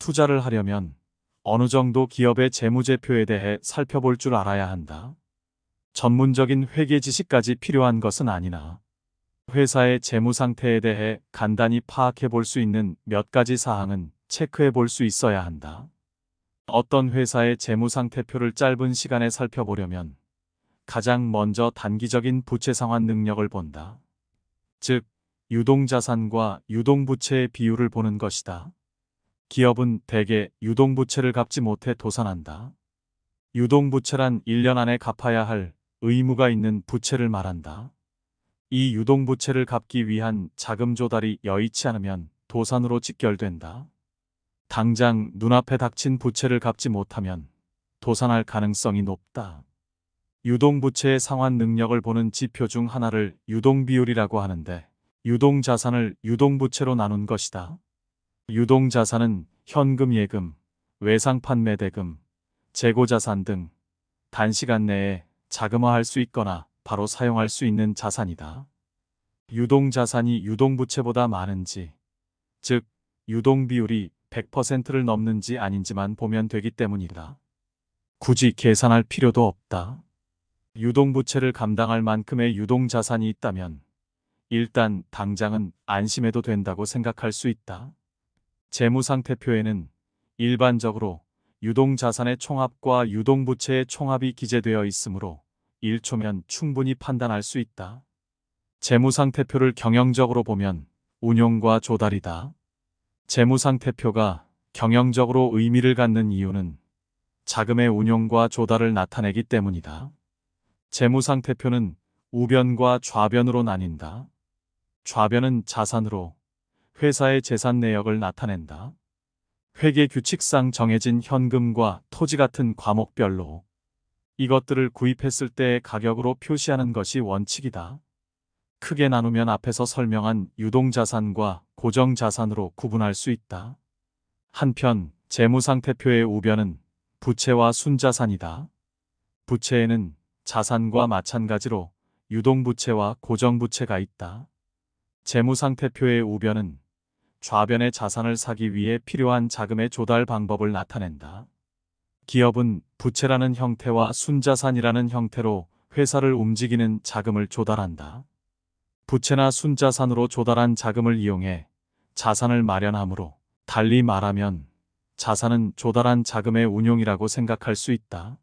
투자를 하려면 어느 정도 기업의 재무제표에 대해 살펴볼 줄 알아야 한다. 전문적인 회계 지식까지 필요한 것은 아니나 회사의 재무 상태에 대해 간단히 파악해 볼 수 있는 몇 가지 사항은 체크해 볼 수 있어야 한다. 어떤 회사의 재무 상태표를 짧은 시간에 살펴보려면 가장 먼저 단기적인 부채 상환 능력을 본다. 즉, 유동자산과 유동부채의 비율을 보는 것이다. 기업은 대개 유동부채를 갚지 못해 도산한다. 유동부채란 1년 안에 갚아야 할 의무가 있는 부채를 말한다. 이 유동부채를 갚기 위한 자금 조달이 여의치 않으면 도산으로 직결된다. 당장 눈앞에 닥친 부채를 갚지 못하면 도산할 가능성이 높다. 유동부채의 상환 능력을 보는 지표 중 하나를 유동비율이라고 하는데, 유동자산을 유동부채로 나눈 것이다. 유동자산은 현금 예금, 외상판매 대금, 재고자산 등 단시간 내에 자금화할 수 있거나 바로 사용할 수 있는 자산이다. 유동자산이 유동부채보다 많은지, 즉 유동비율이 100%를 넘는지 아닌지만 보면 되기 때문이다. 굳이 계산할 필요도 없다. 유동부채를 감당할 만큼의 유동자산이 있다면 일단 당장은 안심해도 된다고 생각할 수 있다. 재무상태표에는 일반적으로 유동자산의 총합과 유동부채의 총합이 기재되어 있으므로 1초면 충분히 판단할 수 있다. 재무상태표를 경영적으로 보면 운용과 조달이다. 재무상태표가 경영적으로 의미를 갖는 이유는 자금의 운용과 조달을 나타내기 때문이다. 재무상태표는 우변과 좌변으로 나뉜다. 좌변은 자산으로 회사의 재산 내역을 나타낸다. 회계 규칙상 정해진 현금과 토지 같은 과목별로 이것들을 구입했을 때의 가격으로 표시하는 것이 원칙이다. 크게 나누면 앞에서 설명한 유동자산과 고정자산으로 구분할 수 있다. 한편 재무상태표의 우변은 부채와 순자산이다. 부채에는 자산과 마찬가지로 유동부채와 고정부채가 있다. 재무상태표의 우변은 좌변의 자산을 사기 위해 필요한 자금의 조달 방법을 나타낸다. 기업은 부채라는 형태와 순자산이라는 형태로 회사를 움직이는 자금을 조달한다. 부채나 순자산으로 조달한 자금을 이용해 자산을 마련하므로, 달리 말하면 자산은 조달한 자금의 운용이라고 생각할 수 있다.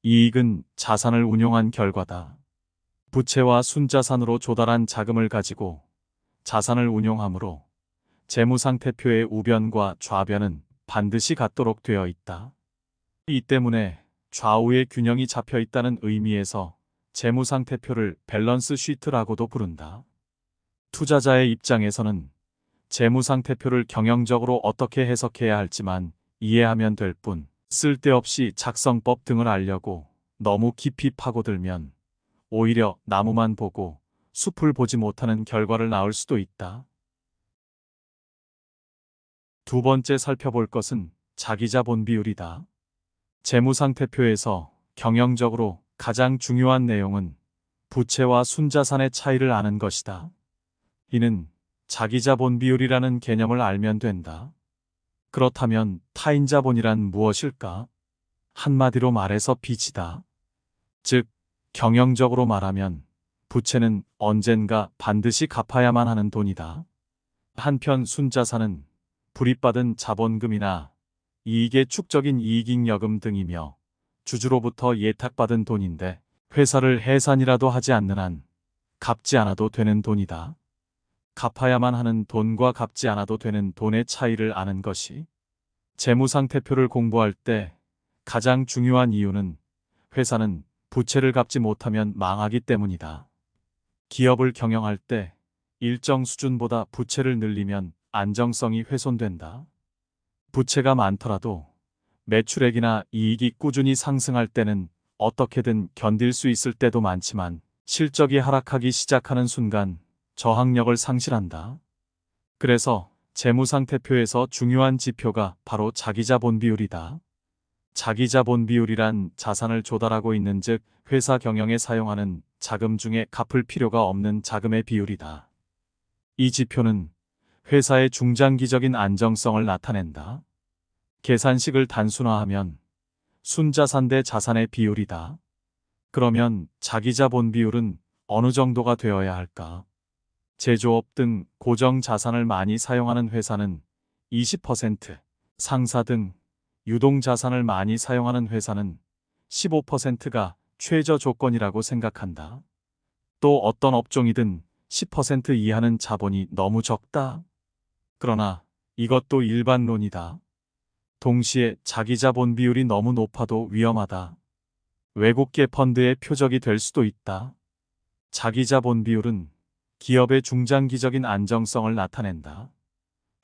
이익은 자산을 운용한 결과다. 부채와 순자산으로 조달한 자금을 가지고 자산을 운용하므로 재무상태표의 우변과 좌변은 반드시 같도록 되어 있다. 이 때문에 좌우의 균형이 잡혀 있다는 의미에서 재무상태표를 밸런스 시트라고도 부른다. 투자자의 입장에서는 재무상태표를 경영적으로 어떻게 해석해야 할지만 이해하면 될 뿐, 쓸데없이 작성법 등을 알려고 너무 깊이 파고들면 오히려 나무만 보고 숲을 보지 못하는 결과를 낳을 수도 있다. 두 번째 살펴볼 것은 자기자본 비율이다. 재무상태표에서 경영적으로 가장 중요한 내용은 부채와 순자산의 차이를 아는 것이다. 이는 자기자본 비율이라는 개념을 알면 된다. 그렇다면 타인자본이란 무엇일까? 한마디로 말해서 빚이다. 즉, 경영적으로 말하면 부채는 언젠가 반드시 갚아야만 하는 돈이다. 한편 순자산은 불입받은 자본금이나 이익의 축적인 이익잉여금 등이며 주주로부터 예탁받은 돈인데, 회사를 해산이라도 하지 않는 한 갚지 않아도 되는 돈이다. 갚아야만 하는 돈과 갚지 않아도 되는 돈의 차이를 아는 것이 재무상태표를 공부할 때 가장 중요한 이유는 회사는 부채를 갚지 못하면 망하기 때문이다. 기업을 경영할 때 일정 수준보다 부채를 늘리면 안정성이 훼손된다. 부채가 많더라도 매출액이나 이익이 꾸준히 상승할 때는 어떻게든 견딜 수 있을 때도 많지만, 실적이 하락하기 시작하는 순간 저항력을 상실한다. 그래서 재무상태표에서 중요한 지표가 바로 자기자본 비율이다. 자기자본 비율이란 자산을 조달하고 있는, 즉 회사 경영에 사용하는 자금 중에 갚을 필요가 없는 자금의 비율이다. 이 지표는 회사의 중장기적인 안정성을 나타낸다. 계산식을 단순화하면 순자산 대 자산의 비율이다. 그러면 자기자본 비율은 어느 정도가 되어야 할까? 제조업 등 고정 자산을 많이 사용하는 회사는 20%, 상사 등 유동 자산을 많이 사용하는 회사는 15%가 최저 조건이라고 생각한다. 또 어떤 업종이든 10% 이하는 자본이 너무 적다. 그러나 이것도 일반론이다. 동시에 자기 자본 비율이 너무 높아도 위험하다. 외국계 펀드의 표적이 될 수도 있다. 자기 자본 비율은 기업의 중장기적인 안정성을 나타낸다.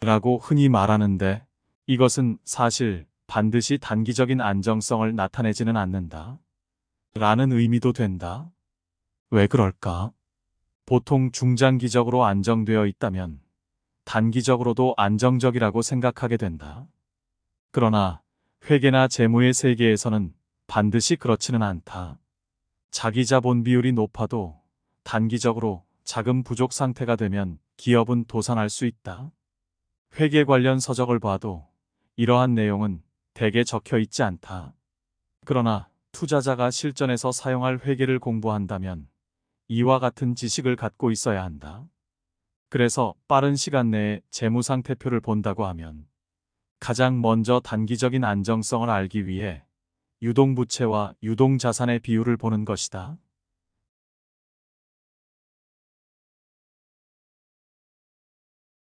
라고 흔히 말하는데 이것은 사실 반드시 단기적인 안정성을 나타내지는 않는다. 라는 의미도 된다. 왜 그럴까? 보통 중장기적으로 안정되어 있다면 단기적으로도 안정적이라고 생각하게 된다. 그러나 회계나 재무의 세계에서는 반드시 그렇지는 않다. 자기 자본 비율이 높아도 단기적으로 자금 부족 상태가 되면 기업은 도산할 수 있다. 회계 관련 서적을 봐도 이러한 내용은 대개 적혀 있지 않다. 그러나 투자자가 실전에서 사용할 회계를 공부한다면 이와 같은 지식을 갖고 있어야 한다. 그래서 빠른 시간 내에 재무상태표를 본다고 하면 가장 먼저 단기적인 안정성을 알기 위해 유동부채와 유동자산의 비율을 보는 것이다.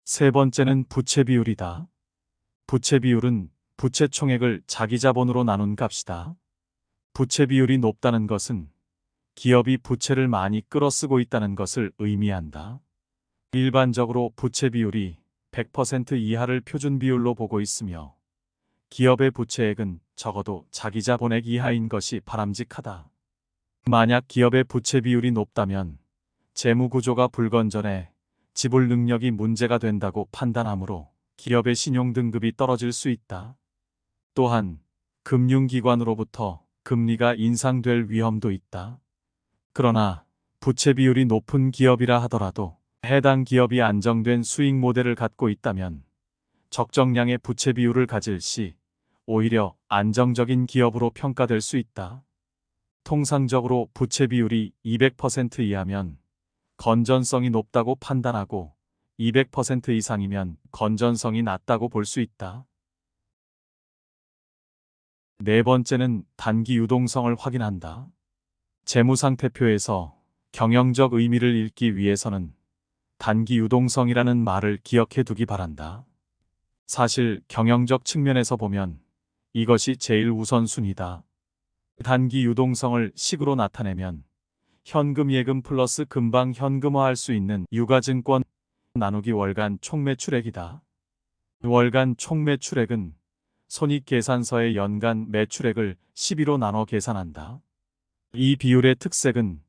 세 번째는 부채 비율이다. 부채 비율은 부채 총액을 자기 자본으로 나눈 값이다. 부채 비율이 높다는 것은 기업이 부채를 많이 끌어쓰고 있다는 것을 의미한다. 일반적으로 부채 비율이 100% 이하를 표준 비율로 보고 있으며 기업의 부채액은 적어도 자기 자본액 이하인 것이 바람직하다. 만약 기업의 부채 비율이 높다면 재무 구조가 불건전해 지불 능력이 문제가 된다고 판단하므로 기업의 신용 등급이 떨어질 수 있다. 또한 금융기관으로부터 금리가 인상될 위험도 있다. 그러나 부채 비율이 높은 기업이라 하더라도 해당 기업이 안정된 수익 모델을 갖고 있다면 적정량의 부채 비율을 가질 시 오히려 안정적인 기업으로 평가될 수 있다. 통상적으로 부채 비율이 200% 이하면 건전성이 높다고 판단하고 200% 이상이면 건전성이 낮다고 볼 수 있다. 네 번째는 단기 유동성을 확인한다. 재무상태표에서 경영적 의미를 읽기 위해서는 단기 유동성이라는 말을 기억해 두기 바란다. 사실 경영적 측면에서 보면 이것이 제일 우선순위다. 단기 유동성을 식으로 나타내면 현금 예금 플러스 금방 현금화할 수 있는 유가증권 나누기 월간 총매출액이다. 월간 총매출액은 손익계산서의 연간 매출액을 12로 나눠 계산한다. 이 비율의 특색은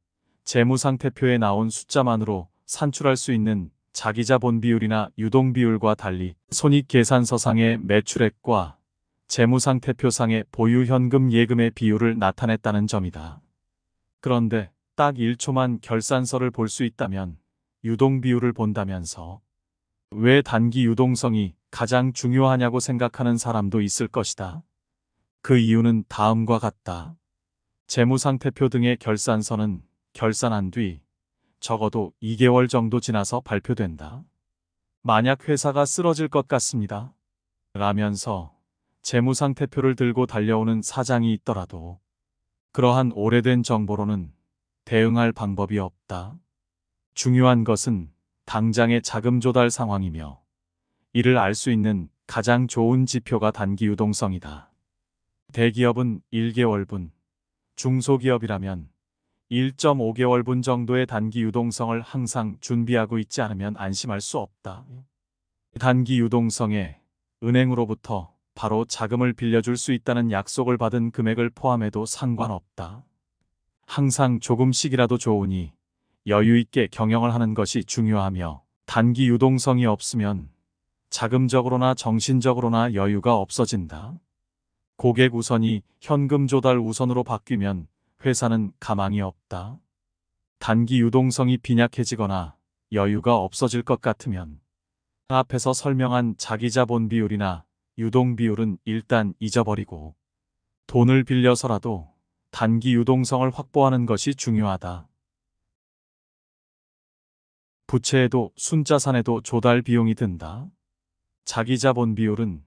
재무상태표에 나온 숫자만으로 산출할 수 있는 자기자본 비율이나 유동 비율과 달리 손익계산서상의 매출액과 재무상태표상의 보유 현금 예금의 비율을 나타냈다는 점이다. 그런데 딱 1초만 결산서를 볼 수 있다면 유동 비율을 본다면서 왜 단기 유동성이 가장 중요하냐고 생각하는 사람도 있을 것이다. 그 이유는 다음과 같다. 재무상태표 등의 결산서는 결산한 뒤 적어도 2개월 정도 지나서 발표된다. 만약 회사가 쓰러질 것 같습니다. 라면서 재무상태표를 들고 달려오는 사장이 있더라도 그러한 오래된 정보로는 대응할 방법이 없다. 중요한 것은 당장의 자금 조달 상황이며 이를 알 수 있는 가장 좋은 지표가 단기 유동성이다. 대기업은 1개월분, 중소기업이라면 1.5개월분 정도의 단기 유동성을 항상 준비하고 있지 않으면 안심할 수 없다. 단기 유동성에 은행으로부터 바로 자금을 빌려줄 수 있다는 약속을 받은 금액을 포함해도 상관없다. 항상 조금씩이라도 좋으니 여유 있게 경영을 하는 것이 중요하며 단기 유동성이 없으면 자금적으로나 정신적으로나 여유가 없어진다. 고객 우선이 현금 조달 우선으로 바뀌면 회사는 가망이 없다. 단기 유동성이 빈약해지거나 여유가 없어질 것 같으면 앞에서 설명한 자기자본 비율이나 유동 비율은 일단 잊어버리고 돈을 빌려서라도 단기 유동성을 확보하는 것이 중요하다. 부채에도 순자산에도 조달 비용이 든다. 자기자본 비율은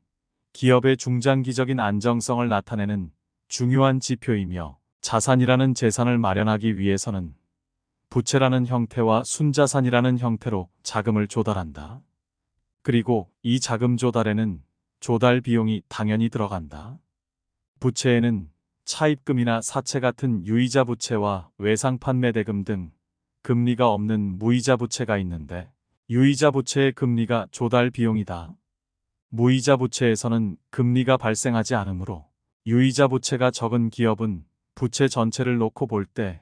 기업의 중장기적인 안정성을 나타내는 중요한 지표이며 자산이라는 재산을 마련하기 위해서는 부채라는 형태와 순자산이라는 형태로 자금을 조달한다. 그리고 이 자금 조달에는 조달 비용이 당연히 들어간다. 부채에는 차입금이나 사채 같은 유이자 부채와 외상 판매 대금 등 금리가 없는 무이자 부채가 있는데 유이자 부채의 금리가 조달 비용이다. 무이자 부채에서는 금리가 발생하지 않으므로 유이자 부채가 적은 기업은 부채 전체를 놓고 볼 때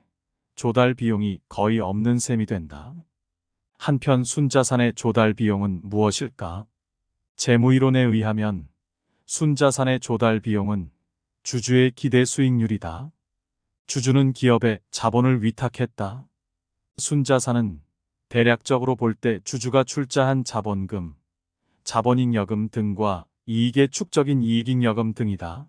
조달 비용이 거의 없는 셈이 된다. 한편 순자산의 조달 비용은 무엇일까? 재무이론에 의하면 순자산의 조달 비용은 주주의 기대 수익률이다. 주주는 기업에 자본을 위탁했다. 순자산은 대략적으로 볼 때 주주가 출자한 자본금, 자본잉여금 등과 이익의 축적인 이익잉여금 등이다.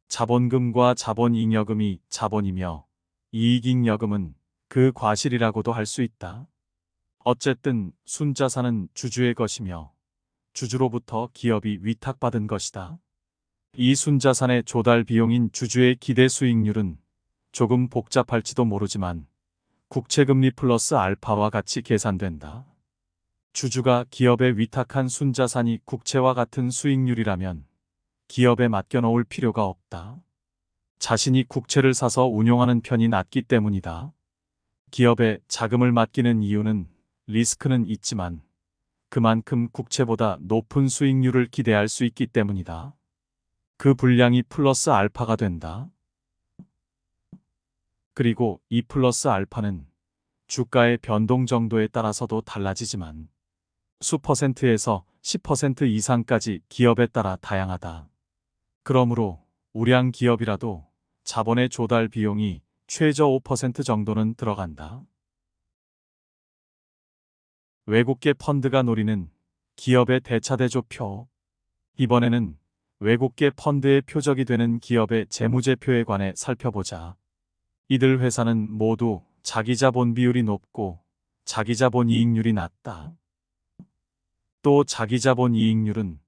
자본금과 자본잉여금이 자본이며 이익잉여금은 그 과실이라고도 할 수 있다. 어쨌든 순자산은 주주의 것이며 주주로부터 기업이 위탁받은 것이다. 이 순자산의 조달 비용인 주주의 기대 수익률은 조금 복잡할지도 모르지만 국채금리 플러스 알파와 같이 계산된다. 주주가 기업에 위탁한 순자산이 국채와 같은 수익률이라면 기업에 맡겨놓을 필요가 없다. 자신이 국채를 사서 운용하는 편이 낫기 때문이다. 기업에 자금을 맡기는 이유는 리스크는 있지만 그만큼 국채보다 높은 수익률을 기대할 수 있기 때문이다. 그 분량이 플러스 알파가 된다. 그리고 이 플러스 알파는 주가의 변동 정도에 따라서도 달라지지만 수퍼센트에서 10% 이상까지 기업에 따라 다양하다. 그러므로 우량 기업이라도 자본의 조달 비용이 최저 5% 정도는 들어간다. 외국계 펀드가 노리는 기업의 대차대조표. 이번에는 외국계 펀드의 표적이 되는 기업의 재무제표에 관해 살펴보자. 이들 회사는 모두 자기자본 비율이 높고 자기자본 이익률이 낮다. 또 자기자본 이익률은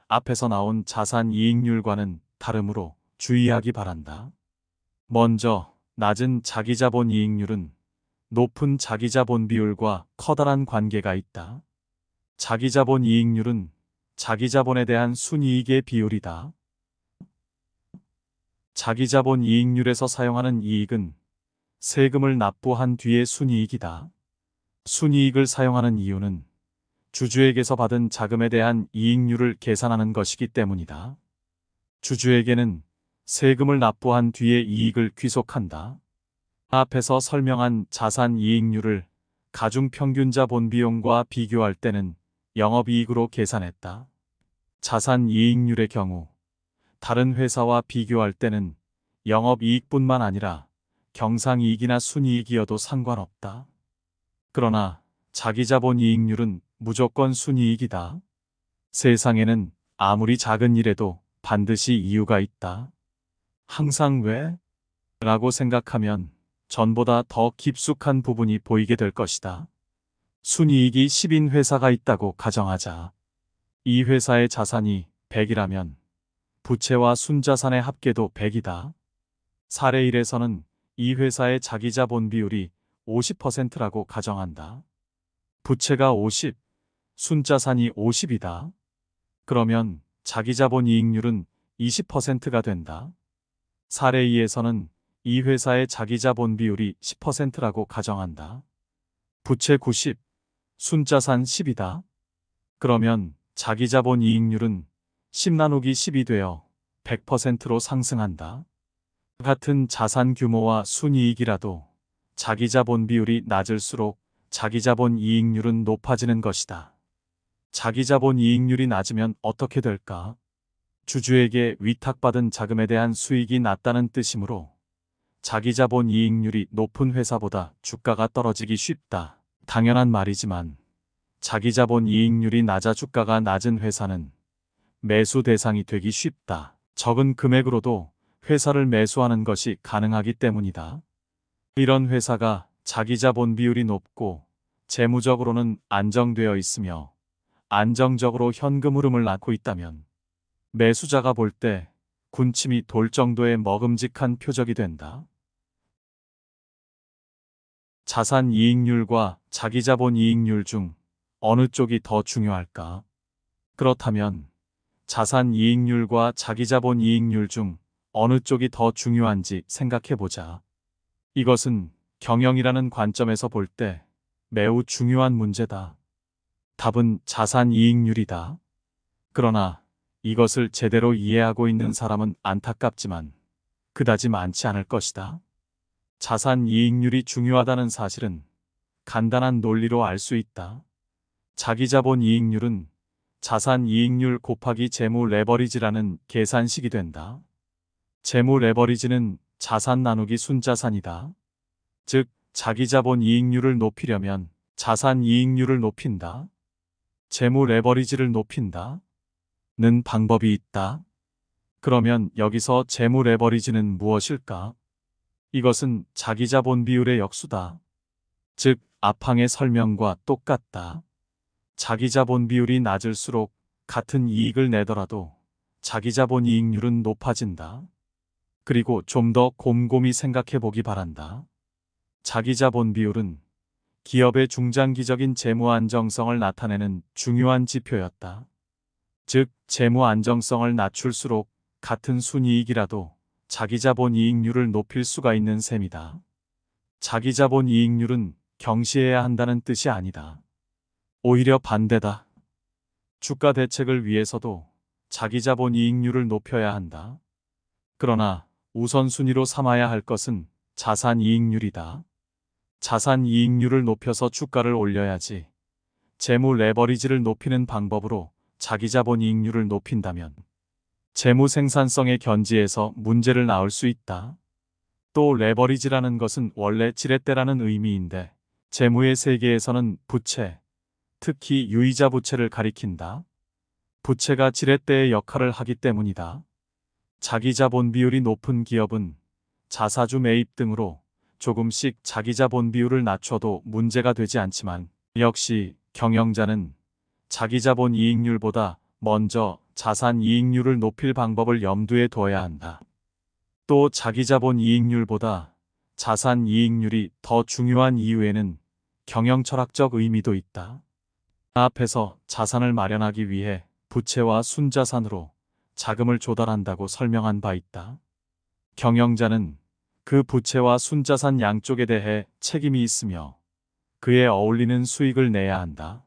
앞에서 나온 자산 이익률과는 다르므로 주의하기 바란다. 먼저 낮은 자기자본 이익률은 높은 자기자본 비율과 커다란 관계가 있다. 자기자본 이익률은 자기자본에 대한 순이익의 비율이다. 자기자본 이익률에서 사용하는 이익은 세금을 납부한 뒤의 순이익이다. 순이익을 사용하는 이유는 주주에게서 받은 자금에 대한 이익률을 계산하는 것이기 때문이다. 주주에게는 세금을 납부한 뒤에 이익을 귀속한다. 앞에서 설명한 자산 이익률을 가중평균자본 비용과 비교할 때는 영업이익으로 계산했다. 자산 이익률의 경우 다른 회사와 비교할 때는 영업이익뿐만 아니라 경상이익이나 순이익이어도 상관없다. 그러나 자기자본 이익률은 무조건 순이익이다. 세상에는 아무리 작은 일에도 반드시 이유가 있다. 항상 왜? 라고 생각하면 전보다 더 깊숙한 부분이 보이게 될 것이다. 순이익이 10인 회사가 있다고 가정하자. 이 회사의 자산이 100이라면 부채와 순자산의 합계도 100이다. 사례 1에서는 이 회사의 자기자본 비율이 50%라고 가정한다. 부채가 50, 순자산이 50이다. 그러면 자기자본 이익률은 20%가 된다. 사례 2에서는 이 회사의 자기자본 비율이 10%라고 가정한다. 부채 90, 순자산 10이다. 그러면 자기자본 이익률은 10 나누기 10이 되어 100%로 상승한다. 같은 자산 규모와 순이익이라도 자기자본 비율이 낮을수록 자기자본 이익률은 높아지는 것이다. 자기자본 이익률이 낮으면 어떻게 될까? 주주에게 위탁받은 자금에 대한 수익이 낮다는 뜻이므로 자기자본 이익률이 높은 회사보다 주가가 떨어지기 쉽다. 당연한 말이지만 자기자본 이익률이 낮아 주가가 낮은 회사는 매수 대상이 되기 쉽다. 적은 금액으로도 회사를 매수하는 것이 가능하기 때문이다. 이런 회사가 자기 자본 비율이 높고 재무적으로는 안정되어 있으며 안정적으로 현금 흐름을 낳고 있다면 매수자가 볼 때 군침이 돌 정도의 먹음직한 표적이 된다. 자산 이익률과 자기 자본 이익률 중 어느 쪽이 더 중요할까? 그렇다면 자산 이익률과 자기 자본 이익률 중 어느 쪽이 더 중요한지 생각해 보자. 이것은 경영이라는 관점에서 볼 때 매우 중요한 문제다. 답은 자산 이익률이다. 그러나 이것을 제대로 이해하고 있는 사람은 안타깝지만 그다지 많지 않을 것이다. 자산 이익률이 중요하다는 사실은 간단한 논리로 알 수 있다. 자기 자본 이익률은 자산 이익률 곱하기 재무 레버리지라는 계산식이 된다. 재무 레버리지는 자산 나누기 순자산이다. 즉, 자기 자본 이익률을 높이려면 자산 이익률을 높인다. 재무 레버리지를 높인다. 는 방법이 있다. 그러면 여기서 재무 레버리지는 무엇일까? 이것은 자기 자본 비율의 역수다. 즉, 앞항의 설명과 똑같다. 자기 자본 비율이 낮을수록 같은 이익을 내더라도 자기 자본 이익률은 높아진다. 그리고 좀 더 곰곰이 생각해 보기 바란다. 자기 자본 비율은 기업의 중장기적인 재무 안정성을 나타내는 중요한 지표였다. 즉, 재무 안정성을 낮출수록 같은 순이익이라도 자기 자본 이익률을 높일 수가 있는 셈이다. 자기 자본 이익률은 경시해야 한다는 뜻이 아니다. 오히려 반대다. 주가 대책을 위해서도 자기 자본 이익률을 높여야 한다. 그러나 우선순위로 삼아야 할 것은 자산 이익률이다. 자산 이익률을 높여서 주가를 올려야지. 재무 레버리지를 높이는 방법으로 자기 자본 이익률을 높인다면 재무 생산성의 견지에서 문제를 낳을 수 있다. 또 레버리지라는 것은 원래 지렛대라는 의미인데 재무의 세계에서는 부채, 특히 유이자 부채를 가리킨다. 부채가 지렛대의 역할을 하기 때문이다. 자기 자본 비율이 높은 기업은 자사주 매입 등으로 조금씩 자기 자본 비율을 낮춰도 문제가 되지 않지만 역시 경영자는 자기 자본 이익률보다 먼저 자산 이익률을 높일 방법을 염두에 둬야 한다. 또 자기 자본 이익률보다 자산 이익률이 더 중요한 이유에는 경영 철학적 의미도 있다. 앞에서 자산을 마련하기 위해 부채와 순자산으로 자금을 조달한다고 설명한 바 있다. 경영자는 그 부채와 순자산 양쪽에 대해 책임이 있으며 그에 어울리는 수익을 내야 한다.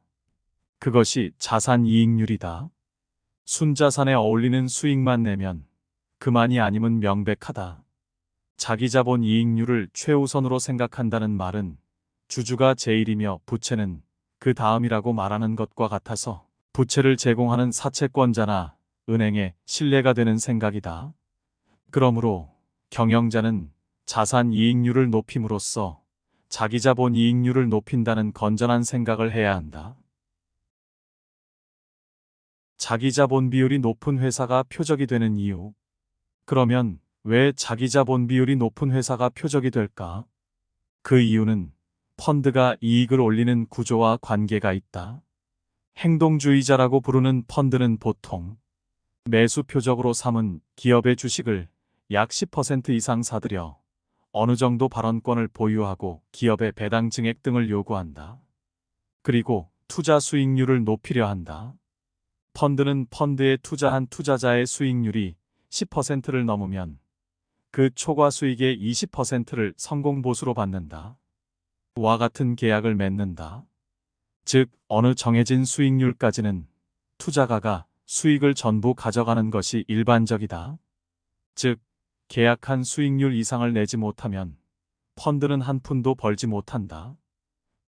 그것이 자산 이익률이다. 순자산에 어울리는 수익만 내면 그만이 아님은 명백하다. 자기 자본 이익률을 최우선으로 생각한다는 말은 주주가 제일이며 부채는 그 다음이라고 말하는 것과 같아서 부채를 제공하는 사채권자나 은행에 신뢰가 되는 생각이다. 그러므로 경영자는 자산 이익률을 높임으로써 자기 자본 이익률을 높인다는 건전한 생각을 해야 한다. 자기 자본 비율이 높은 회사가 표적이 되는 이유. 그러면 왜 자기 자본 비율이 높은 회사가 표적이 될까? 그 이유는 펀드가 이익을 올리는 구조와 관계가 있다. 행동주의자라고 부르는 펀드는 보통 매수 표적으로 삼은 기업의 주식을 약 10% 이상 사들여 어느 정도 발언권을 보유하고 기업의 배당 증액 등을 요구한다. 그리고 투자 수익률을 높이려 한다. 펀드는 펀드에 투자한 투자자의 수익률이 10%를 넘으면 그 초과 수익의 20%를 성공보수로 받는다. 와 같은 계약을 맺는다. 즉, 어느 정해진 수익률까지는 투자가가 수익을 전부 가져가는 것이 일반적이다. 즉, 계약한 수익률 이상을 내지 못하면 펀드는 한 푼도 벌지 못한다.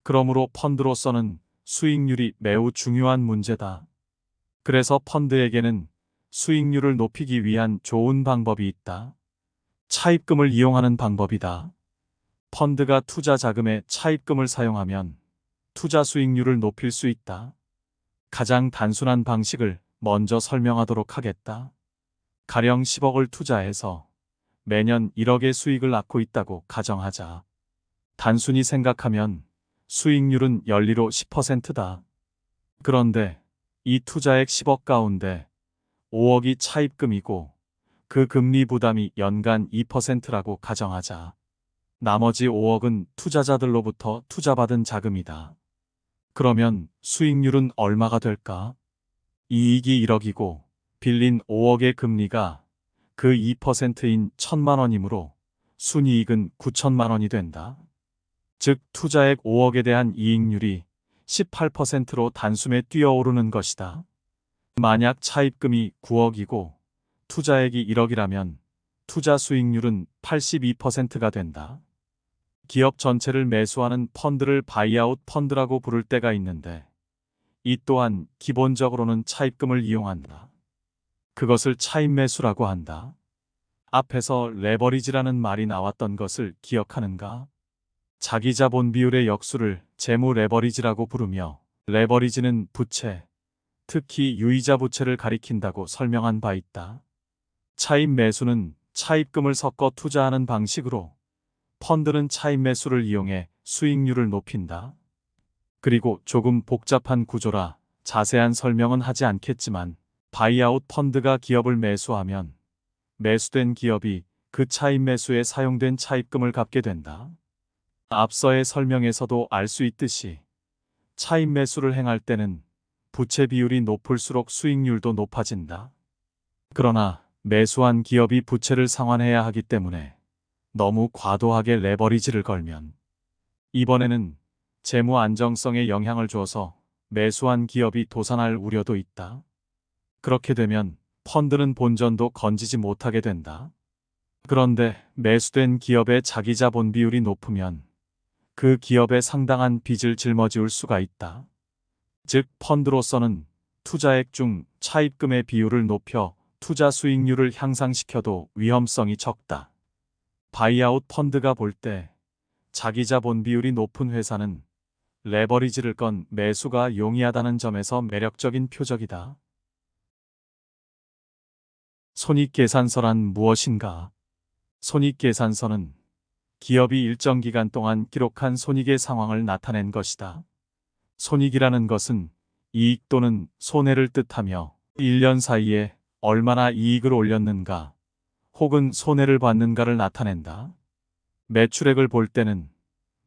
그러므로 펀드로서는 수익률이 매우 중요한 문제다. 그래서 펀드에게는 수익률을 높이기 위한 좋은 방법이 있다. 차입금을 이용하는 방법이다. 펀드가 투자 자금의 차입금을 사용하면 투자 수익률을 높일 수 있다. 가장 단순한 방식을 먼저 설명하도록 하겠다. 가령 10억을 투자해서 매년 1억의 수익을 낳고 있다고 가정하자. 단순히 생각하면 수익률은 연리로 10%다. 그런데 이 투자액 10억 가운데 5억이 차입금이고 그 금리 부담이 연간 2%라고 가정하자. 나머지 5억은 투자자들로부터 투자받은 자금이다. 그러면 수익률은 얼마가 될까? 이익이 1억이고 빌린 5억의 금리가 그 2%인 1,000만 원이므로 순이익은 9천만 원이 된다. 즉 투자액 5억에 대한 이익률이 18%로 단숨에 뛰어오르는 것이다. 만약 차입금이 9억이고 투자액이 1억이라면 투자 수익률은 82%가 된다. 기업 전체를 매수하는 펀드를 바이아웃 펀드라고 부를 때가 있는데 이 또한 기본적으로는 차입금을 이용한다. 그것을 차입 매수라고 한다. 앞에서 레버리지라는 말이 나왔던 것을 기억하는가? 자기 자본 비율의 역수를 재무 레버리지라고 부르며 레버리지는 부채, 특히 유이자 부채를 가리킨다고 설명한 바 있다. 차입 매수는 차입금을 섞어 투자하는 방식으로 펀드는 차입 매수를 이용해 수익률을 높인다. 그리고 조금 복잡한 구조라 자세한 설명은 하지 않겠지만 바이아웃 펀드가 기업을 매수하면 매수된 기업이 그 차입 매수에 사용된 차입금을 갚게 된다. 앞서의 설명에서도 알 수 있듯이 차입 매수를 행할 때는 부채 비율이 높을수록 수익률도 높아진다. 그러나 매수한 기업이 부채를 상환해야 하기 때문에 너무 과도하게 레버리지를 걸면 이번에는 재무 안정성에 영향을 줘서 매수한 기업이 도산할 우려도 있다. 그렇게 되면 펀드는 본전도 건지지 못하게 된다. 그런데 매수된 기업의 자기 자본 비율이 높으면 그 기업에 상당한 빚을 짊어지울 수가 있다. 즉 펀드로서는 투자액 중 차입금의 비율을 높여 투자 수익률을 향상시켜도 위험성이 적다. 바이아웃 펀드가 볼 때 자기 자본 비율이 높은 회사는 레버리지를 건 매수가 용이하다는 점에서 매력적인 표적이다. 손익계산서란 무엇인가? 손익계산서는 기업이 일정 기간 동안 기록한 손익의 상황을 나타낸 것이다. 손익이라는 것은 이익 또는 손해를 뜻하며 1년 사이에 얼마나 이익을 올렸는가 혹은 손해를 봤는가를 나타낸다. 매출액을 볼 때는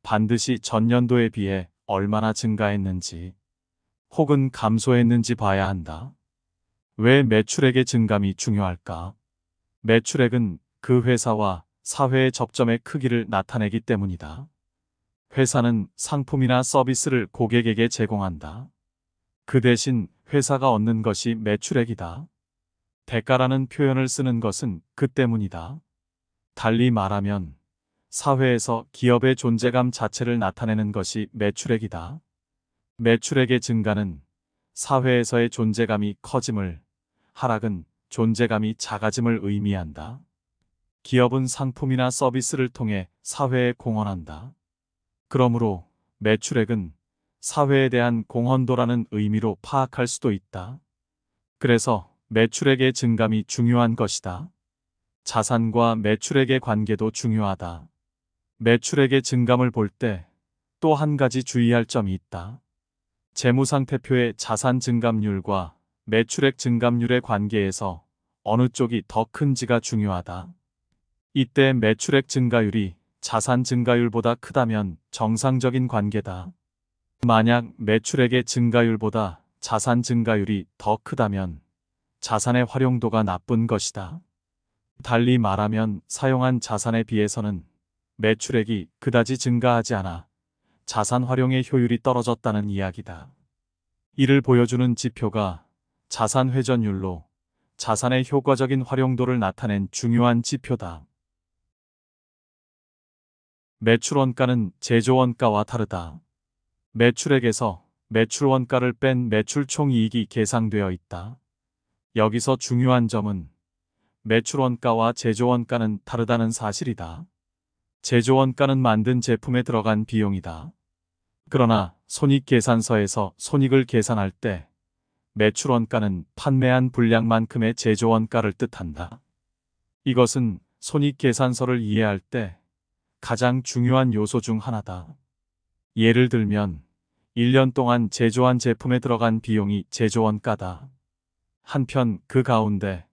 반드시 전년도에 비해 얼마나 증가했는지 혹은 감소했는지 봐야 한다. 왜 매출액의 증감이 중요할까? 매출액은 그 회사와 사회의 접점의 크기를 나타내기 때문이다. 회사는 상품이나 서비스를 고객에게 제공한다. 그 대신 회사가 얻는 것이 매출액이다. 대가라는 표현을 쓰는 것은 그 때문이다. 달리 말하면 사회에서 기업의 존재감 자체를 나타내는 것이 매출액이다. 매출액의 증가는 사회에서의 존재감이 커짐을, 하락은 존재감이 작아짐을 의미한다. 기업은 상품이나 서비스를 통해 사회에 공헌한다. 그러므로 매출액은 사회에 대한 공헌도라는 의미로 파악할 수도 있다. 그래서 매출액의 증감이 중요한 것이다. 자산과 매출액의 관계도 중요하다. 매출액의 증감을 볼 때 또 한 가지 주의할 점이 있다. 재무상태표의 자산 증감률과 매출액 증감률의 관계에서 어느 쪽이 더 큰지가 중요하다. 이때 매출액 증가율이 자산 증가율보다 크다면 정상적인 관계다. 만약 매출액의 증가율보다 자산 증가율이 더 크다면 자산의 활용도가 나쁜 것이다. 달리 말하면 사용한 자산에 비해서는 매출액이 그다지 증가하지 않아 자산 활용의 효율이 떨어졌다는 이야기다. 이를 보여주는 지표가 자산 회전율로 자산의 효과적인 활용도를 나타낸 중요한 지표다. 매출 원가는 제조 원가와 다르다. 매출액에서 매출 원가를 뺀 매출 총이익이 계상되어 있다. 여기서 중요한 점은 매출 원가와 제조 원가는 다르다는 사실이다. 제조 원가는 만든 제품에 들어간 비용이다. 그러나 손익계산서에서 손익을 계산할 때 매출원가는 판매한 분량만큼의 제조원가를 뜻한다. 이것은 손익계산서를 이해할 때 가장 중요한 요소 중 하나다. 예를 들면 1년 동안 제조한 제품에 들어간 비용이 제조원가다. 한편 그 가운데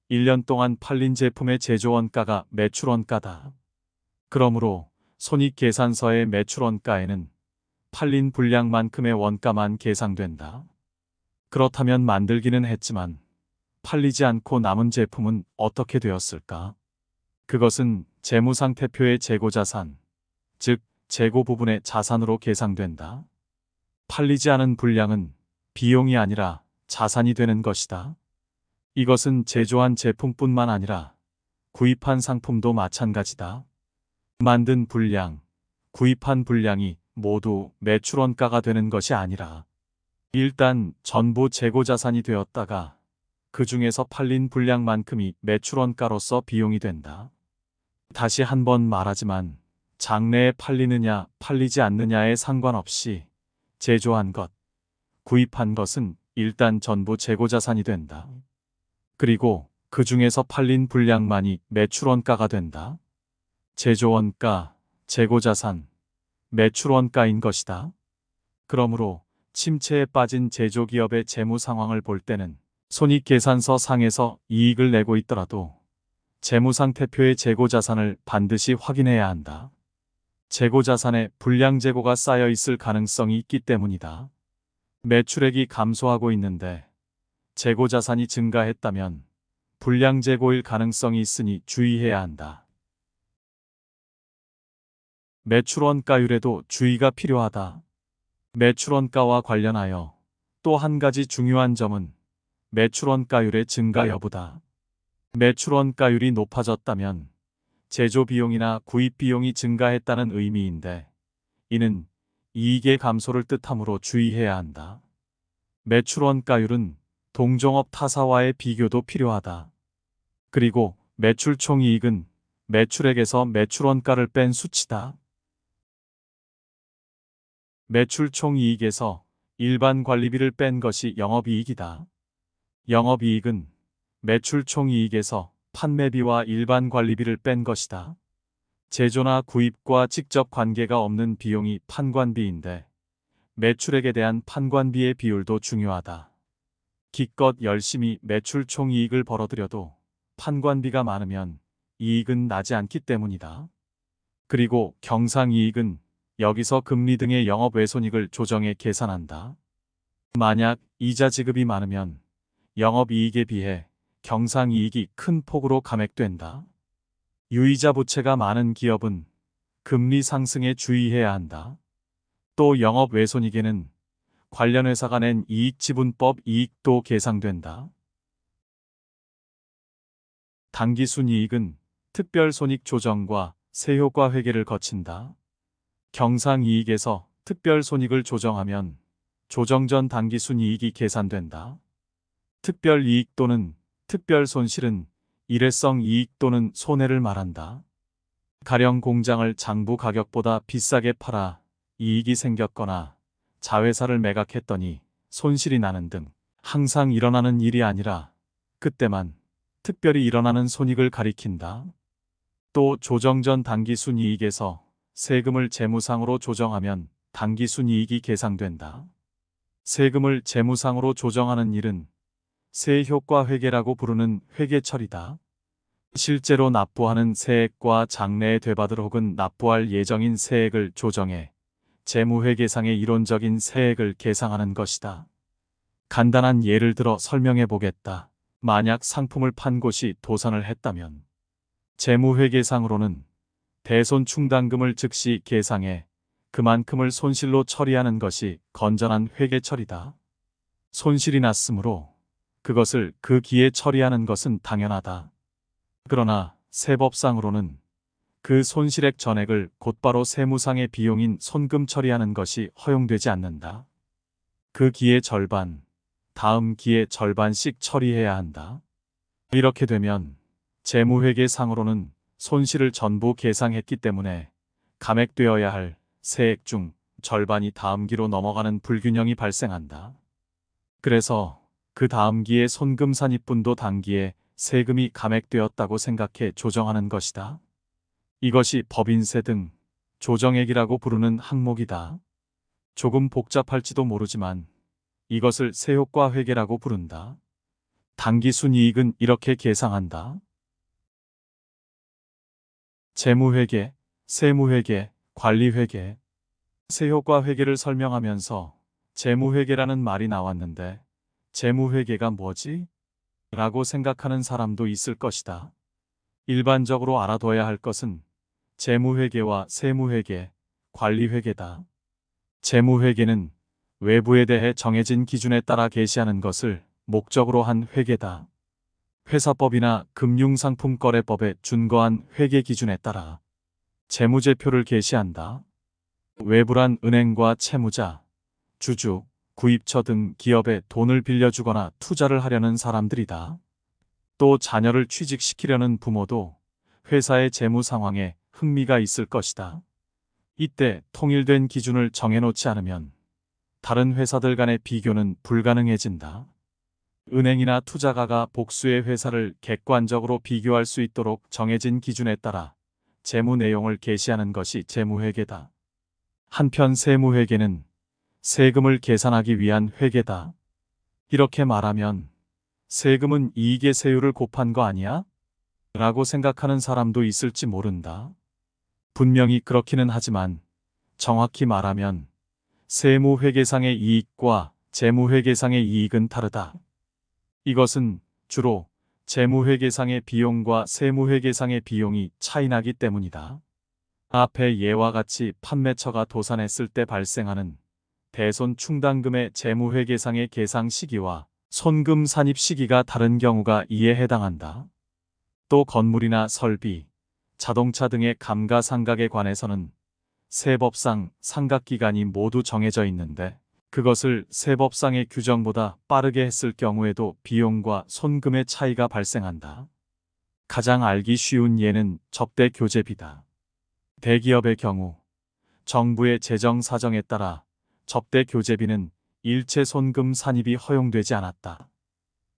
1년 동안 팔린 제품의 제조원가가 매출원가다. 그러므로 손익계산서의 매출원가에는 팔린 분량만큼의 원가만 계상된다. 그렇다면 만들기는 했지만 팔리지 않고 남은 제품은 어떻게 되었을까? 그것은 재무상태표의 재고자산, 즉 재고 부분의 자산으로 계상된다. 팔리지 않은 분량은 비용이 아니라 자산이 되는 것이다. 이것은 제조한 제품뿐만 아니라 구입한 상품도 마찬가지다. 만든 분량, 구입한 분량이 모두 매출원가가 되는 것이 아니라 일단 전부 재고자산이 되었다가 그 중에서 팔린 분량만큼이 매출원가로서 비용이 된다. 다시 한번 말하지만 장래에 팔리느냐 팔리지 않느냐에 상관없이 제조한 것, 구입한 것은 일단 전부 재고자산이 된다. 그리고 그 중에서 팔린 분량만이 매출원가가 된다. 제조원가, 재고자산, 매출원가인 것이다. 그러므로 침체에 빠진 제조기업의 재무 상황을 볼 때는 손익계산서 상에서 이익을 내고 있더라도 재무상태표의 재고자산을 반드시 확인해야 한다. 재고자산에 불량재고가 쌓여 있을 가능성이 있기 때문이다. 매출액이 감소하고 있는데 재고자산이 증가했다면 불량재고일 가능성이 있으니 주의해야 한다. 매출원가율에도 주의가 필요하다. 매출원가와 관련하여 또 한 가지 중요한 점은 매출원가율의 증가 여부다. 매출원가율이 높아졌다면 제조비용이나 구입비용이 증가했다는 의미인데 이는 이익의 감소를 뜻하므로 주의해야 한다. 매출원가율은 동종업 타사와의 비교도 필요하다. 그리고 매출총이익은 매출액에서 매출원가를 뺀 수치다. 매출총이익에서 일반 관리비를 뺀 것이 영업이익이다. 영업이익은 매출총이익에서 판매비와 일반 관리비를 뺀 것이다. 제조나 구입과 직접 관계가 없는 비용이 판관비인데 매출액에 대한 판관비의 비율도 중요하다. 기껏 열심히 매출총이익을 벌어들여도 판관비가 많으면 이익은 나지 않기 때문이다. 그리고 경상이익은 여기서 금리 등의 영업외손익을 조정해 계산한다. 만약 이자 지급이 많으면 영업이익에 비해 경상이익이 큰 폭으로 감액된다. 유이자 부채가 많은 기업은 금리 상승에 주의해야 한다. 또 영업외손익에는 관련 회사가 낸 이익지분법 이익도 계상된다. 당기순이익은 특별손익 조정과 세효과 회계를 거친다. 경상이익에서 특별손익을 조정하면 조정 전 당기순이익이 계산된다. 특별이익 또는 특별손실은 일회성 이익 또는 손해를 말한다. 가령 공장을 장부 가격보다 비싸게 팔아 이익이 생겼거나 자회사를 매각했더니 손실이 나는 등 항상 일어나는 일이 아니라 그때만 특별히 일어나는 손익을 가리킨다. 또 조정 전 당기순이익에서 세금을 재무상으로 조정하면 당기순이익이 계상된다. 세금을 재무상으로 조정하는 일은 세효과 회계라고 부르는 회계처리다. 실제로 납부하는 세액과 장래에 되받을 혹은 납부할 예정인 세액을 조정해 재무회계상의 이론적인 세액을 계상하는 것이다. 간단한 예를 들어 설명해 보겠다. 만약 상품을 판 곳이 도산을 했다면 재무회계상으로는 대손충당금을 즉시 계상해 그만큼을 손실로 처리하는 것이 건전한 회계처리다. 손실이 났으므로 그것을 그 기에 처리하는 것은 당연하다. 그러나 세법상으로는 그 손실액 전액을 곧바로 세무상의 비용인 손금 처리하는 것이 허용되지 않는다. 그 기의 절반, 다음 기의 절반씩 처리해야 한다. 이렇게 되면 재무회계상으로는 손실을 전부 계상했기 때문에 감액되어야 할 세액 중 절반이 다음 기로 넘어가는 불균형이 발생한다. 그래서 그 다음 기에 손금산입분도 당기에 세금이 감액되었다고 생각해 조정하는 것이다. 이것이 법인세 등 조정액이라고 부르는 항목이다. 조금 복잡할지도 모르지만 이것을 세효과 회계라고 부른다. 당기 순이익은 이렇게 계상한다. 재무회계, 세무회계, 관리회계, 세효과 회계를 설명하면서 재무회계라는 말이 나왔는데 재무회계가 뭐지? 라고 생각하는 사람도 있을 것이다. 일반적으로 알아둬야 할 것은 재무회계와 세무회계, 관리회계다. 재무회계는 외부에 대해 정해진 기준에 따라 계시하는 것을 목적으로 한 회계다. 회사법이나 금융상품거래법에 준거한 회계 기준에 따라 재무제표를 계시한다. 외부란 은행과 채무자, 주주, 구입처 등 기업에 돈을 빌려주거나 투자를 하려는 사람들이다. 또 자녀를 취직시키려는 부모도 회사의 재무 상황에 흥미가 있을 것이다. 이때 통일된 기준을 정해놓지 않으면 다른 회사들 간의 비교는 불가능해진다. 은행이나 투자가가 복수의 회사를 객관적으로 비교할 수 있도록 정해진 기준에 따라 재무 내용을 계시하는 것이 재무회계다. 한편 세무회계는 세금을 계산하기 위한 회계다. 이렇게 말하면 세금은 이익의 세율을 곱한 거 아니야? 라고 생각하는 사람도 있을지 모른다. 분명히 그렇기는 하지만 정확히 말하면 세무회계상의 이익과 재무회계상의 이익은 다르다. 이것은 주로 재무회계상의 비용과 세무회계상의 비용이 차이나기 때문이다. 앞의 예와 같이 판매처가 도산했을 때 발생하는 대손 충당금의 재무회계상의 계상 시기와 손금 산입 시기가 다른 경우가 이에 해당한다. 또 건물이나 설비, 자동차 등의 감가상각에 관해서는 세법상 상각기간이 모두 정해져 있는데 그것을 세법상의 규정보다 빠르게 했을 경우에도 비용과 손금의 차이가 발생한다. 가장 알기 쉬운 예는 접대 교재비다. 대기업의 경우 정부의 재정 사정에 따라 접대 교재비는 일체 손금 산입이 허용되지 않았다.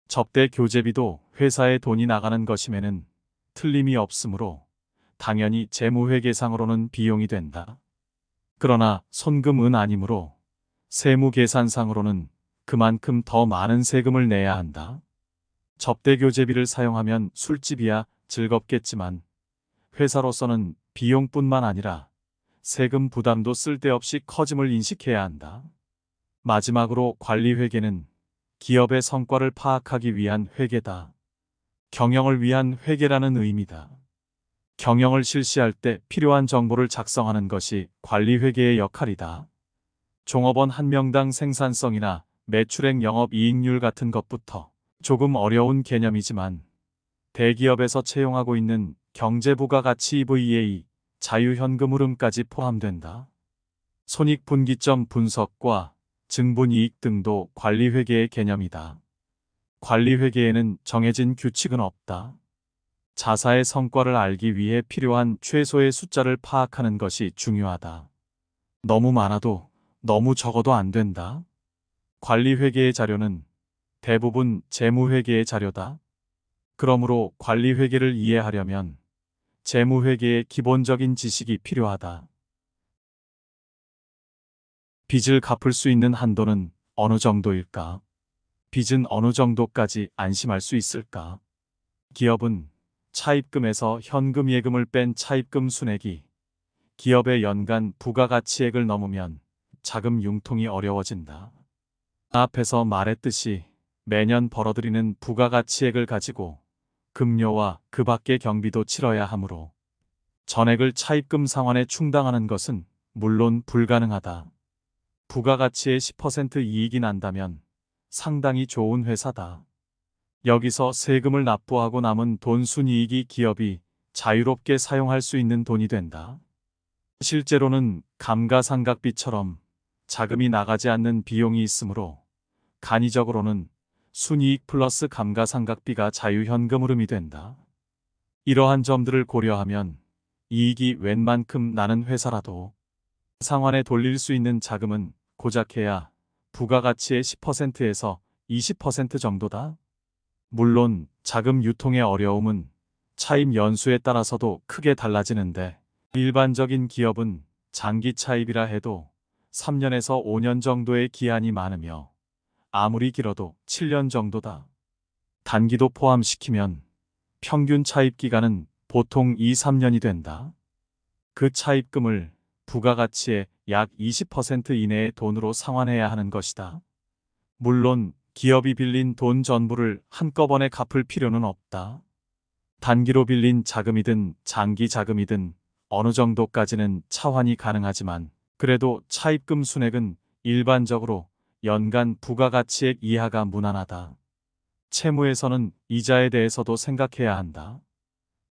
접대 교재비도 회사에 돈이 나가는 것임에는 틀림이 없으므로 당연히 재무회계상으로는 비용이 된다. 그러나 손금은 아니므로 세무계산상으로는 그만큼 더 많은 세금을 내야 한다. 접대 교재비를 사용하면 술집이야 즐겁겠지만 회사로서는 비용뿐만 아니라 세금 부담도 쓸데없이 커짐을 인식해야 한다. 마지막으로 관리회계는 기업의 성과를 파악하기 위한 회계다. 경영을 위한 회계라는 의미다. 경영을 실시할 때 필요한 정보를 작성하는 것이 관리회계의 역할이다. 종업원 한 명당 생산성이나 매출액 영업이익률 같은 것부터 조금 어려운 개념이지만 대기업에서 채용하고 있는 경제부가가치 EVA, 자유현금 흐름까지 포함된다. 손익분기점 분석과 증분이익 등도 관리회계의 개념이다. 관리회계에는 정해진 규칙은 없다. 자사의 성과를 알기 위해 필요한 최소의 숫자를 파악하는 것이 중요하다. 너무 많아도 너무 적어도 안 된다. 관리회계의 자료는 대부분 재무회계의 자료다. 그러므로 관리회계를 이해하려면 재무회계의 기본적인 지식이 필요하다. 빚을 갚을 수 있는 한도는 어느 정도일까? 빚은 어느 정도까지 안심할 수 있을까? 기업은 차입금에서 현금 예금을 뺀 차입금 순액이 기업의 연간 부가가치액을 넘으면 자금 융통이 어려워진다. 앞에서 말했듯이 매년 벌어들이는 부가가치액을 가지고 급료와 그 밖의 경비도 치러야 하므로 전액을 차입금 상환에 충당하는 것은 물론 불가능하다. 부가가치의 10% 이익이 난다면 상당히 좋은 회사다. 여기서 세금을 납부하고 남은 돈 순이익이 기업이 자유롭게 사용할 수 있는 돈이 된다. 실제로는 감가상각비처럼 자금이 나가지 않는 비용이 있으므로 간이적으로는 순이익 플러스 감가상각비가 자유현금 흐름이 된다. 이러한 점들을 고려하면 이익이 웬만큼 나는 회사라도 상환에 돌릴 수 있는 자금은 고작 해야 부가가치의 10%에서 20% 정도다. 물론 자금 유통의 어려움은 차입 연수에 따라서도 크게 달라지는데 일반적인 기업은 장기 차입이라 해도 3년에서 5년 정도의 기한이 많으며 아무리 길어도 7년 정도다. 단기도 포함시키면 평균 차입 기간은 보통 2, 3년이 된다. 그 차입금을 부가가치의 약 20% 이내의 돈으로 상환해야 하는 것이다. 물론 기업이 빌린 돈 전부를 한꺼번에 갚을 필요는 없다. 단기로 빌린 자금이든 장기 자금이든 어느 정도까지는 차환이 가능하지만 그래도 차입금 순액은 일반적으로 연간 부가가치액 이하가 무난하다. 채무에서는 이자에 대해서도 생각해야 한다.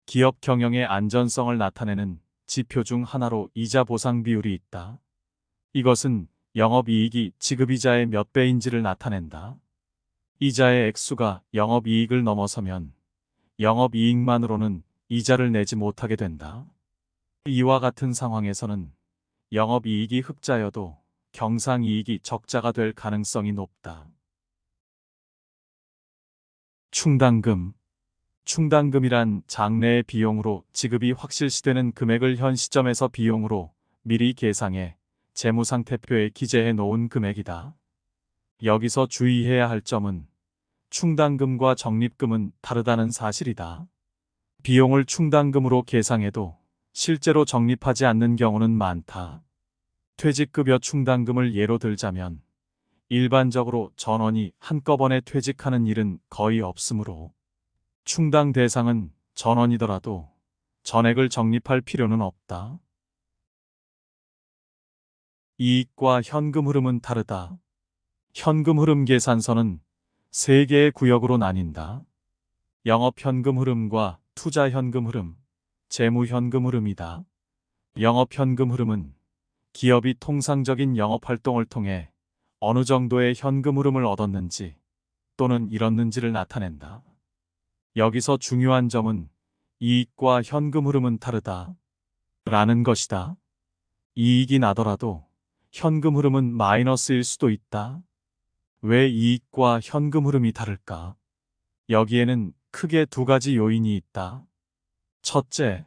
기업 경영의 안전성을 나타내는 지표 중 하나로 이자 보상 비율이 있다. 이것은 영업이익이 지급이자의 몇 배인지를 나타낸다. 이자의 액수가 영업이익을 넘어서면 영업이익만으로는 이자를 내지 못하게 된다. 이와 같은 상황에서는 영업이익이 흑자여도 경상이익이 적자가 될 가능성이 높다. 충당금. 충당금이란 장래의 비용으로 지급이 확실시되는 금액을 현 시점에서 비용으로 미리 계상해 재무상태표에 기재해 놓은 금액이다. 여기서 주의해야 할 점은 충당금과 적립금은 다르다는 사실이다. 비용을 충당금으로 계상해도 실제로 적립하지 않는 경우는 많다. 퇴직급여 충당금을 예로 들자면 일반적으로 전원이 한꺼번에 퇴직하는 일은 거의 없으므로 충당 대상은 전원이더라도 전액을 적립할 필요는 없다. 이익과 현금 흐름은 다르다. 현금 흐름 계산서는 3개의 구역으로 나뉜다. 영업 현금 흐름과 투자 현금 흐름, 재무 현금 흐름이다. 영업 현금 흐름은 기업이 통상적인 영업 활동을 통해 어느 정도의 현금 흐름을 얻었는지 또는 잃었는지를 나타낸다. 여기서 중요한 점은 이익과 현금 흐름은 다르다 라는 것이다. 이익이 나더라도 현금 흐름은 마이너스일 수도 있다. 왜 이익과 현금 흐름이 다를까? 여기에는 크게 2가지 요인이 있다. 첫째,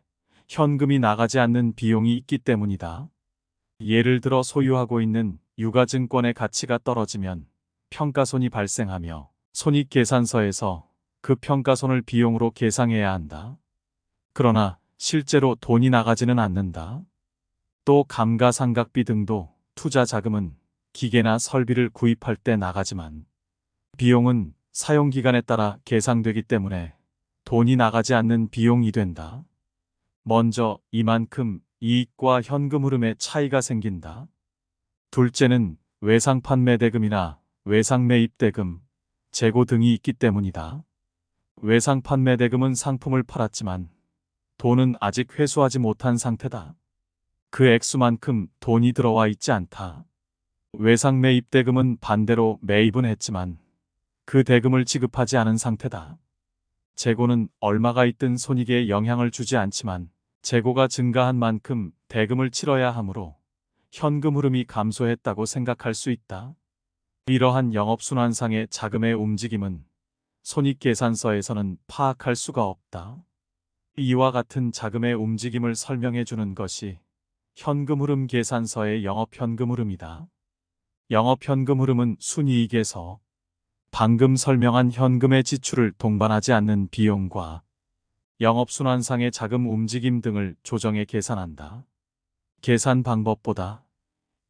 현금이 나가지 않는 비용이 있기 때문이다. 예를 들어 소유하고 있는 유가증권의 가치가 떨어지면 평가손이 발생하며 손익계산서에서 그 평가손을 비용으로 계상해야 한다. 그러나 실제로 돈이 나가지는 않는다. 또 감가상각비 등도 투자 자금은 기계나 설비를 구입할 때 나가지만 비용은 사용기간에 따라 계상되기 때문에 돈이 나가지 않는 비용이 된다. 먼저 이만큼 이익과 현금 흐름의 차이가 생긴다. 둘째는 외상 판매 대금이나 외상 매입 대금, 재고 등이 있기 때문이다. 외상 판매 대금은 상품을 팔았지만 돈은 아직 회수하지 못한 상태다. 그 액수만큼 돈이 들어와 있지 않다. 외상 매입 대금은 반대로 매입은 했지만 그 대금을 지급하지 않은 상태다. 재고는 얼마가 있든 손익에 영향을 주지 않지만 재고가 증가한 만큼 대금을 치러야 하므로 현금 흐름이 감소했다고 생각할 수 있다. 이러한 영업순환상의 자금의 움직임은 손익계산서에서는 파악할 수가 없다. 이와 같은 자금의 움직임을 설명해 주는 것이 현금 흐름 계산서의 영업현금 흐름이다. 영업현금 흐름은 순이익에서 방금 설명한 현금의 지출을 동반하지 않는 비용과 영업순환상의 자금 움직임 등을 조정해 계산한다. 계산 방법보다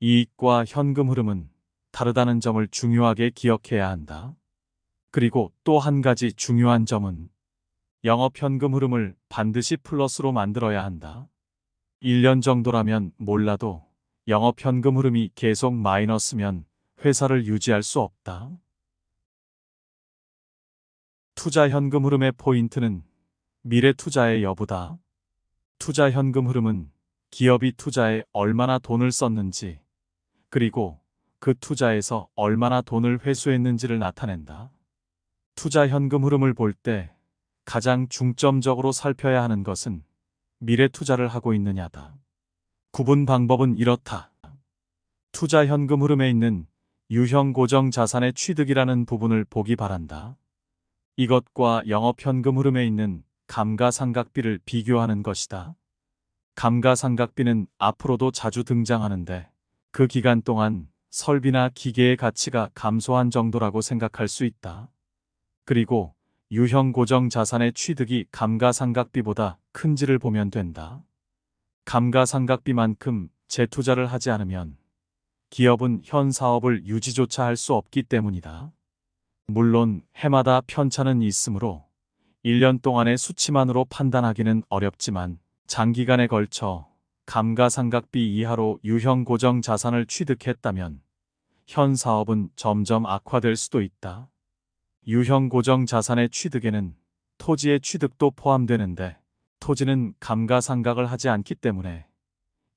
이익과 현금 흐름은 다르다는 점을 중요하게 기억해야 한다. 그리고 또 한 가지 중요한 점은 영업현금 흐름을 반드시 플러스로 만들어야 한다. 1년 정도라면 몰라도 영업현금 흐름이 계속 마이너스면 회사를 유지할 수 없다. 투자 현금 흐름의 포인트는 미래 투자의 여부다. 투자 현금 흐름은 기업이 투자에 얼마나 돈을 썼는지, 그리고 그 투자에서 얼마나 돈을 회수했는지를 나타낸다. 투자 현금 흐름을 볼 때 가장 중점적으로 살펴야 하는 것은 미래 투자를 하고 있느냐다. 구분 방법은 이렇다. 투자 현금 흐름에 있는 유형 고정 자산의 취득이라는 부분을 보기 바란다. 이것과 영업현금 흐름에 있는 감가상각비를 비교하는 것이다. 감가상각비는 앞으로도 자주 등장하는데 그 기간 동안 설비나 기계의 가치가 감소한 정도라고 생각할 수 있다. 그리고 유형 고정 자산의 취득이 감가상각비보다 큰지를 보면 된다. 감가상각비만큼 재투자를 하지 않으면 기업은 현 사업을 유지조차 할 수 없기 때문이다. 물론 해마다 편차는 있으므로 1년 동안의 수치만으로 판단하기는 어렵지만 장기간에 걸쳐 감가상각비 이하로 유형 고정 자산을 취득했다면 현 사업은 점점 악화될 수도 있다. 유형 고정 자산의 취득에는 토지의 취득도 포함되는데 토지는 감가상각을 하지 않기 때문에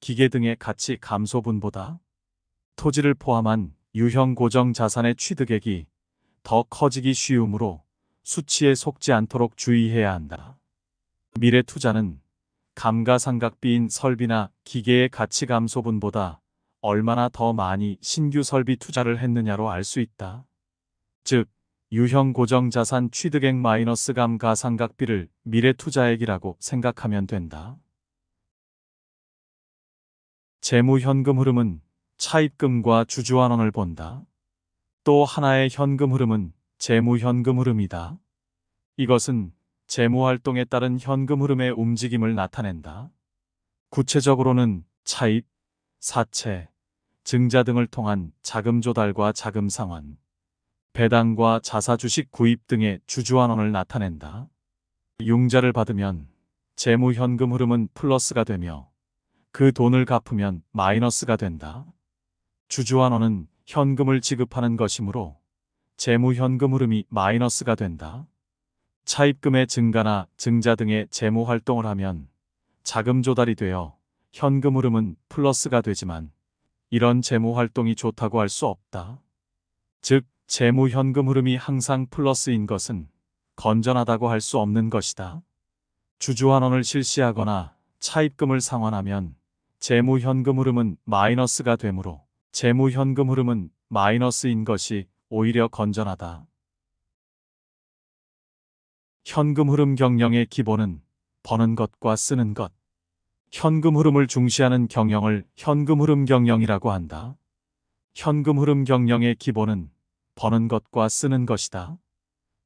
기계 등의 가치 감소분보다 토지를 포함한 유형 고정 자산의 취득액이 더 커지기 쉬우므로 수치에 속지 않도록 주의해야 한다. 미래 투자는 감가상각비인 설비나 기계의 가치 감소분보다 얼마나 더 많이 신규 설비 투자를 했느냐로 알 수 있다. 즉, 유형 고정 자산 취득액 마이너스 감가상각비를 미래 투자액이라고 생각하면 된다. 재무 현금 흐름은 차입금과 주주환원을 본다. 또 하나의 현금 흐름은 재무 현금 흐름이다. 이것은 재무 활동에 따른 현금 흐름의 움직임을 나타낸다. 구체적으로는 차입, 사채, 증자 등을 통한 자금 조달과 자금 상환, 배당과 자사 주식 구입 등의 주주환원을 나타낸다. 융자를 받으면 재무 현금 흐름은 플러스가 되며 그 돈을 갚으면 마이너스가 된다. 주주환원은 현금을 지급하는 것이므로 재무 현금 흐름이 마이너스가 된다. 차입금의 증가나 증자 등의 재무 활동을 하면 자금 조달이 되어 현금 흐름은 플러스가 되지만 이런 재무 활동이 좋다고 할 수 없다. 즉, 재무 현금 흐름이 항상 플러스인 것은 건전하다고 할 수 없는 것이다. 주주환원을 실시하거나 차입금을 상환하면 재무 현금 흐름은 마이너스가 되므로 재무 현금 흐름은 마이너스인 것이 오히려 건전하다. 현금 흐름 경영의 기본은 버는 것과 쓰는 것. 현금 흐름을 중시하는 경영을 현금 흐름 경영이라고 한다. 현금 흐름 경영의 기본은 버는 것과 쓰는 것이다.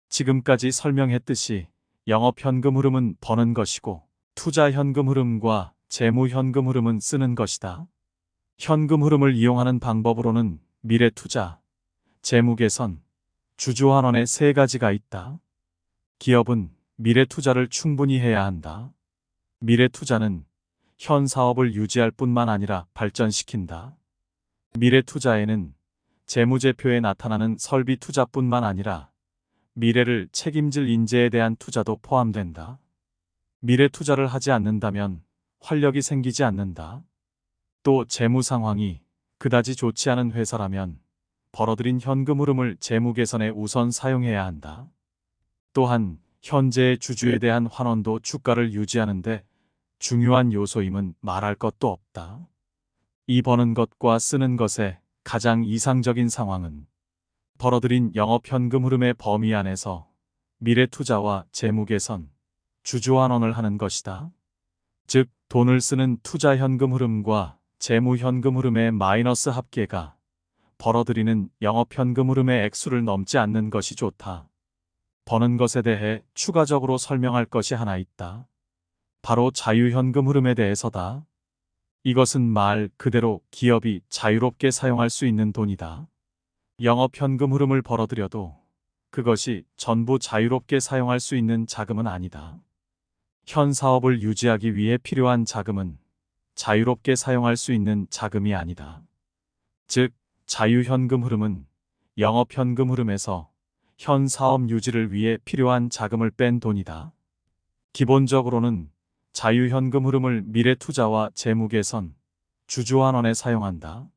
지금까지 설명했듯이 영업 현금 흐름은 버는 것이고 투자 현금 흐름과 재무 현금 흐름은 쓰는 것이다. 현금 흐름을 이용하는 방법으로는 미래 투자, 재무 개선, 주주환원의 세 가지가 있다. 기업은 미래 투자를 충분히 해야 한다. 미래 투자는 현 사업을 유지할 뿐만 아니라 발전시킨다. 미래 투자에는 재무제표에 나타나는 설비 투자뿐만 아니라 미래를 책임질 인재에 대한 투자도 포함된다. 미래 투자를 하지 않는다면 활력이 생기지 않는다. 또 재무 상황이 그다지 좋지 않은 회사라면 벌어들인 현금 흐름을 재무 개선에 우선 사용해야 한다. 또한 현재의 주주에 대한 환원도 주가를 유지하는 데 중요한 요소임은 말할 것도 없다. 이 버는 것과 쓰는 것의 가장 이상적인 상황은 벌어들인 영업 현금 흐름의 범위 안에서 미래 투자와 재무 개선, 주주 환원을 하는 것이다. 즉, 돈을 쓰는 투자 현금 흐름과 재무 현금 흐름의 마이너스 합계가 벌어들이는 영업 현금 흐름의 액수를 넘지 않는 것이 좋다. 버는 것에 대해 추가적으로 설명할 것이 하나 있다. 바로 자유현금 흐름에 대해서다. 이것은 말 그대로 기업이 자유롭게 사용할 수 있는 돈이다. 영업 현금 흐름을 벌어들여도 그것이 전부 자유롭게 사용할 수 있는 자금은 아니다. 현 사업을 유지하기 위해 필요한 자금은 자유롭게 사용할 수 있는 자금이 아니다. 즉, 자유현금 흐름은 영업현금 흐름에서 현 사업 유지를 위해 필요한 자금을 뺀 돈이다. 기본적으로는 자유현금 흐름을 미래 투자와 재무 개선, 주주 환원에 사용한다.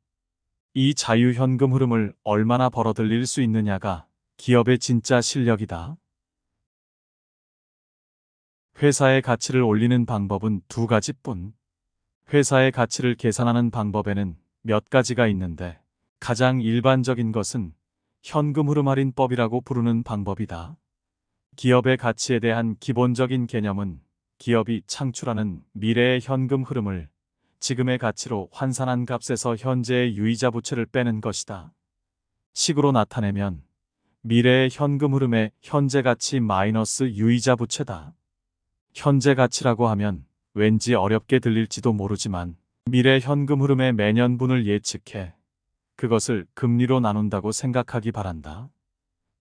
이 자유현금 흐름을 얼마나 벌어들일 수 있느냐가 기업의 진짜 실력이다. 회사의 가치를 올리는 방법은 두 가지뿐. 회사의 가치를 계산하는 방법에는 몇 가지가 있는데 가장 일반적인 것은 현금 흐름 할인법이라고 부르는 방법이다. 기업의 가치에 대한 기본적인 개념은 기업이 창출하는 미래의 현금 흐름을 지금의 가치로 환산한 값에서 현재의 유의자 부채를 빼는 것이다. 식으로 나타내면 미래의 현금 흐름의 현재 가치 마이너스 유의자 부채다. 현재 가치라고 하면 왠지 어렵게 들릴지도 모르지만 미래 현금 흐름의 매년분을 예측해 그것을 금리로 나눈다고 생각하기 바란다.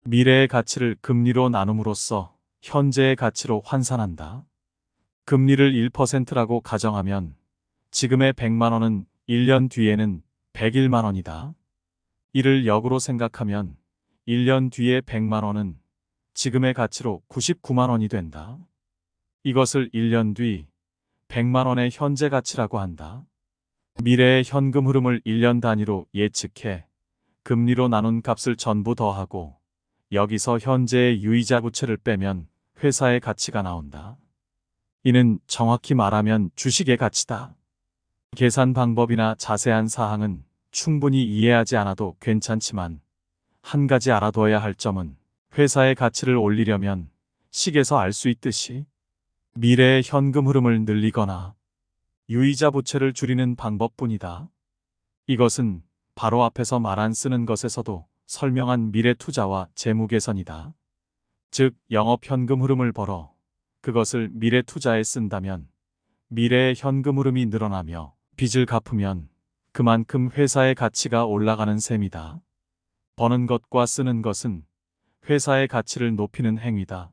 미래의 가치를 금리로 나눔으로써 현재의 가치로 환산한다. 금리를 1%라고 가정하면 지금의 100만 원은 1년 뒤에는 101만 원이다. 이를 역으로 생각하면 1년 뒤에 100만 원은 지금의 가치로 99만 원이 된다. 이것을 1년 뒤 100만 원의 현재 가치라고 한다. 미래의 현금 흐름을 1년 단위로 예측해 금리로 나눈 값을 전부 더하고 여기서 현재의 유의자 부채를 빼면 회사의 가치가 나온다. 이는 정확히 말하면 주식의 가치다. 계산 방법이나 자세한 사항은 충분히 이해하지 않아도 괜찮지만 한 가지 알아둬야 할 점은 회사의 가치를 올리려면 식에서 알 수 있듯이 미래의 현금 흐름을 늘리거나 유의자 부채를 줄이는 방법뿐이다. 이것은 바로 앞에서 말 안 쓰는 것에서도 설명한 미래 투자와 재무 개선이다. 즉 영업 현금 흐름을 벌어 그것을 미래 투자에 쓴다면 미래의 현금 흐름이 늘어나며 빚을 갚으면 그만큼 회사의 가치가 올라가는 셈이다. 버는 것과 쓰는 것은 회사의 가치를 높이는 행위다.